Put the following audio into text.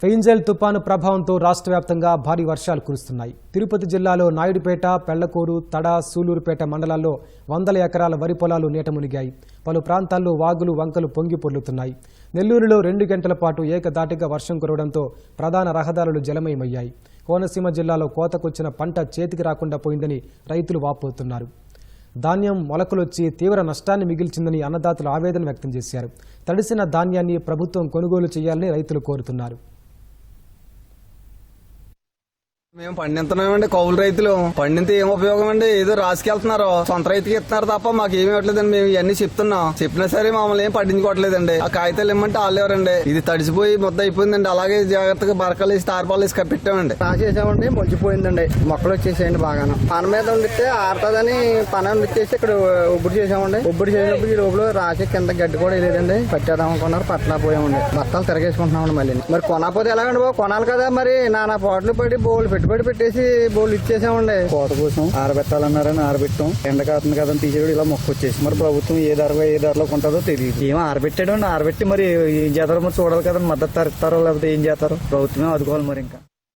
Fengal తుపాను ప్రభావంతో రాష్ట్ర వ్యాప్తంగా భారీ వర్షాలు కురుస్తున్నాయి. తిరుపతి జిల్లాలో నాయుడుపేట, పెళ్లకూరు, తడ, సూలూరుపేట మండలాల్లో వందల ఎకరాల వరి పొలాలు నీట మునిగాయి. పలు ప్రాంతాల్లో వాగులు, వంకలు పొంగి పొర్లుతున్నాయి. నెల్లూరులో 2 గంటల పాటు ఏకదాటిగా వర్షం కురవడంతో ప్రధాన రహదారులు జలమయమయ్యాయి. కోనసీమ జిల్లాలో కోతకొచ్చిన పంట చేతికి రాకుండా పోయిందని రైతులు వాపోతున్నారు. ధాన్యం మొలకలొచ్చి తీవ్ర నష్టాన్ని మిగిల్చిందని అన్నదాతలు ఆవేదన వ్యక్తం చేశారు. తడిసిన ధాన్యాన్ని ప్రభుత్వం కొనుగోలు చేయాలని రైతులు కోరుతున్నారు. మేము పండిస్తున్నామండి. కౌలు రైతులు పండితే ఏం ఉపయోగం అండి? ఏదో రాసుకెళ్తున్నారు, సొంత రైతుకి ఇస్తున్నారు తప్ప మాకు ఏమి ఇవ్వట్లేదండి. మేము ఇవన్నీ చెప్తున్నాం, చెప్పినా సరే మమ్మల్ని ఏం పట్టించుకోవట్లేదండి. ఆ కాగితాలు ఇమ్మంటే వాళ్ళు ఎవరండి? ఇది తడిసిపోయి ముద్ద అయిపోయిందండి. అలాగే జాగ్రత్తగా బరకలు వేసి తార్పాలు వేసి కప్పెట్టామండి. రాసేసామండి, మొలిచిపోయిందండి. మొక్కలు వచ్చేసేయండి బాగాను. పన మీద ఉండితే ఆడుతుందని పన ఉండిచ్చేసి ఇక్కడ ఉబ్బుడు చేసామండి. ఉబ్బుడు చేసినప్పుడు ఈ లోపల రాసి కింద గడ్డి కూడా వేయలేదండి. పట్టేద్దాం అనుకున్నారు, పట్టలేకపోయామండి. బత్తాలు తిరగేసుకుంటున్నామండి. మళ్ళీ మరి కొనకపోతే ఎలాగండి బాబు? కొనాలి కదా. మరి నానా పాటలు పడి బోళ్ళు పెట్టుబడి పెట్టేసి బోళ్ళు ఇచ్చేసామండి. కోత కోసం ఆరబెట్టాలన్నారని ఆరబెట్టాం. ఎండ కాతుంది కదా తీసేవాడు ఇలా మొక్క వచ్చేసి మరి ప్రభుత్వం ఏ ధరలో కొంటుందో తెలియదు. ఏమో ఆరబెట్టాడు, ఆరబెట్టి మరి ఏం చేస్తారో మరి చూడాలి కదా. మద్దతు ఇస్తారో లేకపోతే ఏం చేస్తారో ప్రభుత్వమే ఆదుకోవాలి మరి ఇంకా.